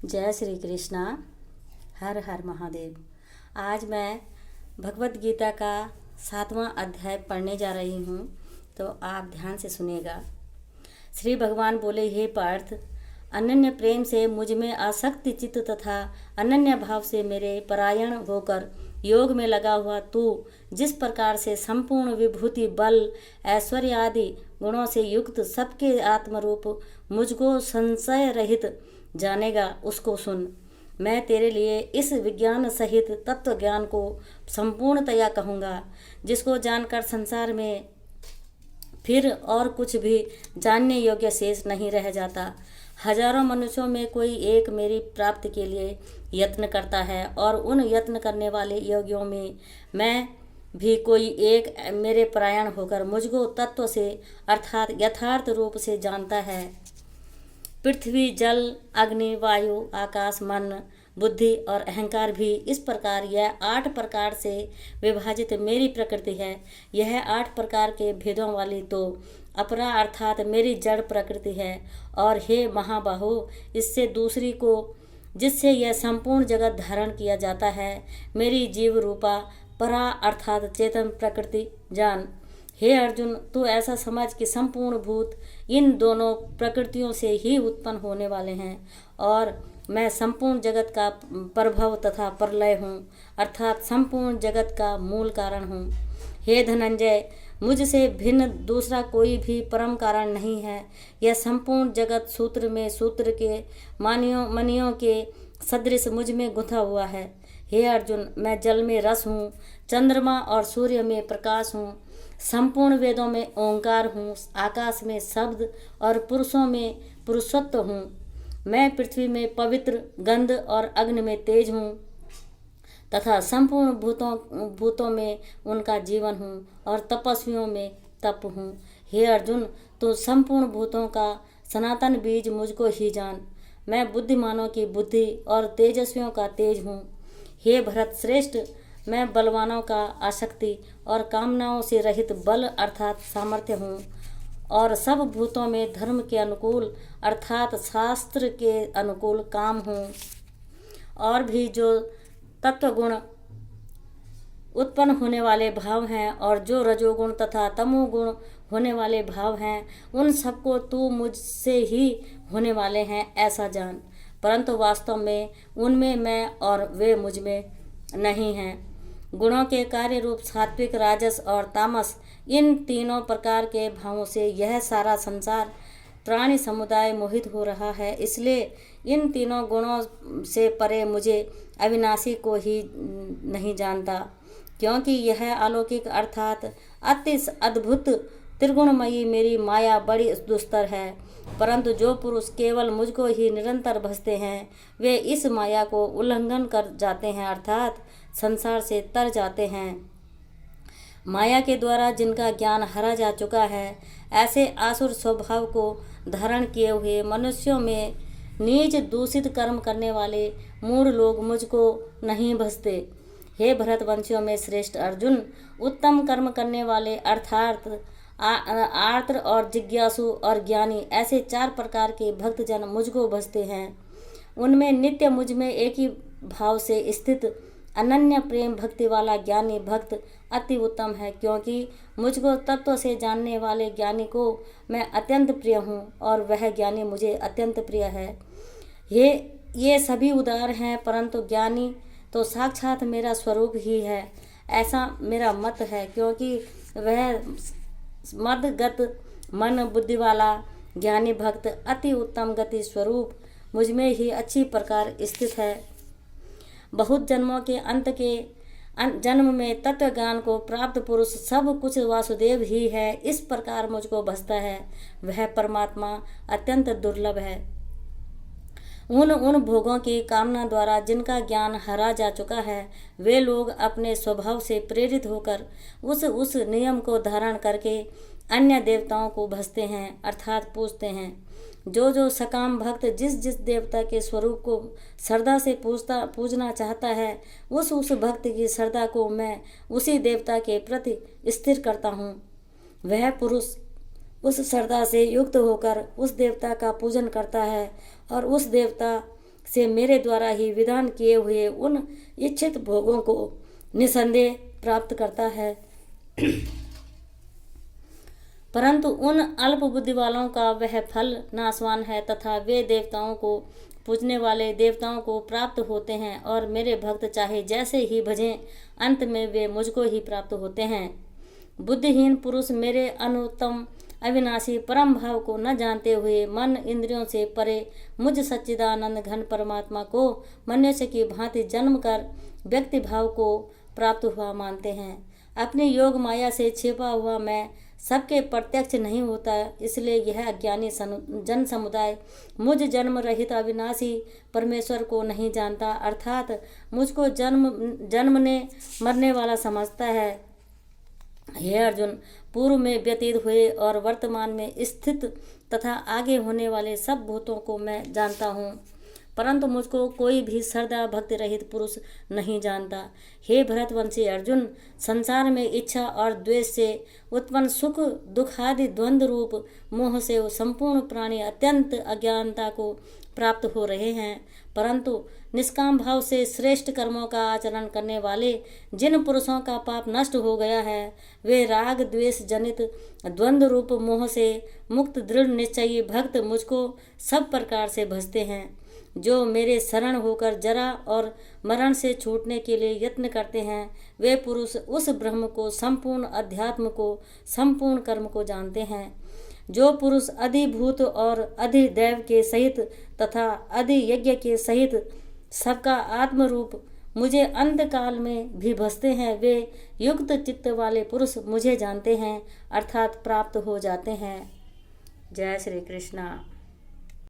जय श्री कृष्णा। हर हर महादेव। आज मैं भगवत गीता का 7वां अध्याय पढ़ने जा रही हूँ, तो आप ध्यान से सुनिएगा। श्री भगवान बोले, हे पार्थ, अनन्य प्रेम से मुझ में आसक्ति चित्त तथा अनन्य भाव से मेरे परायण होकर योग में लगा हुआ तू जिस प्रकार से संपूर्ण विभूति, बल, ऐश्वर्य आदि गुणों से युक्त सबके आत्मरूप मुझको संशय रहित जानेगा, उसको सुन। मैं तेरे लिए इस विज्ञान सहित तत्व ज्ञान को संपूर्णतया कहूँगा, जिसको जानकर संसार में फिर और कुछ भी जानने योग्य शेष नहीं रह जाता। हजारों मनुष्यों में कोई एक मेरी प्राप्ति के लिए यत्न करता है, और उन यत्न करने वाले योगियों में मैं भी कोई एक मेरे परायण होकर मुझको तत्व से अर्थात यथार्थ रूप से जानता है। पृथ्वी, जल, अग्नि, वायु, आकाश, मन, बुद्धि और अहंकार भी इस प्रकार यह 8 प्रकार से विभाजित मेरी प्रकृति है। यह 8 प्रकार के भेदों वाली तो अपरा अर्थात मेरी जड़ प्रकृति है। और हे महाबाहो, इससे दूसरी को जिससे यह संपूर्ण जगत धारण किया जाता है, मेरी जीव रूपा परा अर्थात चेतन प्रकृति जान। हे अर्जुन, तू ऐसा समझ कि संपूर्ण भूत इन दोनों प्रकृतियों से ही उत्पन्न होने वाले हैं, और मैं संपूर्ण जगत का प्रभव तथा प्रलय हूँ, अर्थात संपूर्ण जगत का मूल कारण हूँ। हे धनंजय, मुझसे भिन्न दूसरा कोई भी परम कारण नहीं है। यह संपूर्ण जगत सूत्र में सूत्र के मणियों के सदृश मुझ में गुंथा हुआ है। हे अर्जुन, मैं जल में रस हूँ, चंद्रमा और सूर्य में प्रकाश हूँ, संपूर्ण वेदों में ओंकार हूँ, आकाश में शब्द और पुरुषों में पुरुषत्व हूँ। मैं पृथ्वी में पवित्र, गंध और अग्नि में तेज हूँ तथा संपूर्ण भूतों में उनका जीवन हूँ, और तपस्वियों में तप हूँ। हे अर्जुन, तो संपूर्ण भूतों का सनातन बीज मुझको ही जान। मैं बुद्धिमानों की बुद्धि और तेजस्वियों का तेज हूँ। हे भरत श्रेष्ठ, मैं बलवानों का आसक्ति और कामनाओं से रहित बल अर्थात सामर्थ्य हूँ, और सब भूतों में धर्म के अनुकूल अर्थात शास्त्र के अनुकूल काम हूँ। और भी जो तत्वगुण उत्पन्न होने वाले भाव हैं, और जो रजोगुण तथा तमोगुण होने वाले भाव हैं, उन सबको तू मुझसे ही होने वाले हैं ऐसा जान। परंतु वास्तव में उनमें मैं और वे मुझ में नहीं हैं। गुणों के कार्य रूप सात्विक, राजस और तामस, इन तीनों प्रकार के भावों से यह सारा संसार प्राणी समुदाय मोहित हो रहा है। इसलिए इन तीनों गुणों से परे मुझे अविनाशी को ही नहीं जानता, क्योंकि यह अलौकिक अर्थात अति अद्भुत त्रिगुणमयी मेरी माया बड़ी दुस्तर है। परंतु जो पुरुष केवल मुझको ही निरंतर भजते हैं, वे इस माया को उल्लंघन कर जाते हैं, अर्थात संसार से तर जाते हैं। माया के द्वारा जिनका ज्ञान हरा जा चुका है, ऐसे आसुर स्वभाव को धारण किए हुए मनुष्यों में नीच दूषित कर्म करने वाले मूढ़ लोग मुझको नहीं भजते। हे भरतवंशियों में श्रेष्ठ अर्जुन, उत्तम कर्म करने वाले अर्थात आर्त्र और जिज्ञासु और ज्ञानी, ऐसे 4 प्रकार के भक्तजन मुझको भजते हैं। उनमें नित्य मुझ में एक ही भाव से स्थित अनन्य प्रेम भक्ति वाला ज्ञानी भक्त अति उत्तम है, क्योंकि मुझको तत्व से जानने वाले ज्ञानी को मैं अत्यंत प्रिय हूँ, और वह ज्ञानी मुझे अत्यंत प्रिय है। ये सभी उदार हैं, परंतु ज्ञानी तो साक्षात मेरा स्वरूप ही है, ऐसा मेरा मत है, क्योंकि वह मदगत मन बुद्धि वाला ज्ञानी भक्त अति उत्तम गति स्वरूप मुझ में ही अच्छी प्रकार स्थित है। बहुत जन्मों के अंत के जन्म में तत्व ज्ञान को प्राप्त पुरुष सब कुछ वासुदेव ही है, इस प्रकार मुझको भजता है, वह परमात्मा अत्यंत दुर्लभ है। उन भोगों की कामना द्वारा जिनका ज्ञान हरा जा चुका है, वे लोग अपने स्वभाव से प्रेरित होकर उस नियम को धारण करके अन्य देवताओं को भजते हैं, अर्थात पूजते हैं। जो सकाम भक्त जिस देवता के स्वरूप को श्रद्धा से पूजना चाहता है, उस भक्त की श्रद्धा को मैं उसी देवता के प्रति स्थिर करता हूँ। वह पुरुष उस श्रद्धा से युक्त होकर उस देवता का पूजन करता है, और उस देवता से मेरे द्वारा ही विधान किए हुए उन इच्छित भोगों को निसंदेह प्राप्त करता है। परंतु उन अल्प बुद्धि वालों का वह फल नाशवान है तथा वे देवताओं को पूजने वाले देवताओं को प्राप्त होते हैं और मेरे भक्त चाहे जैसे ही भजें अंत में वे मुझको ही प्राप्त होते हैं। बुद्धिहीन पुरुष मेरे अनुत्तम अविनाशी परम भाव को न जानते हुए मन इंद्रियों से परे मुझ सच्चिदानंद घन परमात्मा को मनुष्य की भांति जन्म कर व्यक्ति भाव को प्राप्त हुआ मानते हैं। अपनी योग माया से छिपा हुआ मैं सबके प्रत्यक्ष नहीं होता, इसलिए यह अज्ञानी जन समुदाय मुझ जन्म रहित अविनाशी परमेश्वर को नहीं जानता, अर्थात मुझको जन्मने मरने वाला समझता है। हे अर्जुन, पूर्व में व्यतीत हुए और वर्तमान में स्थित तथा आगे होने वाले सब भूतों को मैं जानता हूँ, परंतु मुझको कोई भी श्रद्धा भक्ति रहित पुरुष नहीं जानता। हे भरतवंशी अर्जुन, संसार में इच्छा और द्वेष से उत्पन्न सुख दुख आदि द्वंद्व रूप मोह से संपूर्ण प्राणी अत्यंत अज्ञानता को प्राप्त हो रहे हैं, परंतु निष्काम भाव से श्रेष्ठ कर्मों का आचरण करने वाले जिन पुरुषों का पाप नष्ट हो गया है, वे राग द्वेष जनित द्वंद्व रूप मोह से मुक्त दृढ़ निश्चयी भक्त मुझको सब प्रकार से भजते हैं। जो मेरे शरण होकर जरा और मरण से छूटने के लिए यत्न करते हैं, वे पुरुष उस ब्रह्म को, संपूर्ण अध्यात्म को, संपूर्ण कर्म को जानते हैं। जो पुरुष अधिभूत और अधिदैव के सहित तथा अधियज्ञ के सहित सबका आत्म रूप मुझे अंत काल में भी भजते हैं, वे युक्त चित्त वाले पुरुष मुझे जानते हैं, अर्थात प्राप्त हो जाते हैं। जय श्री कृष्णा।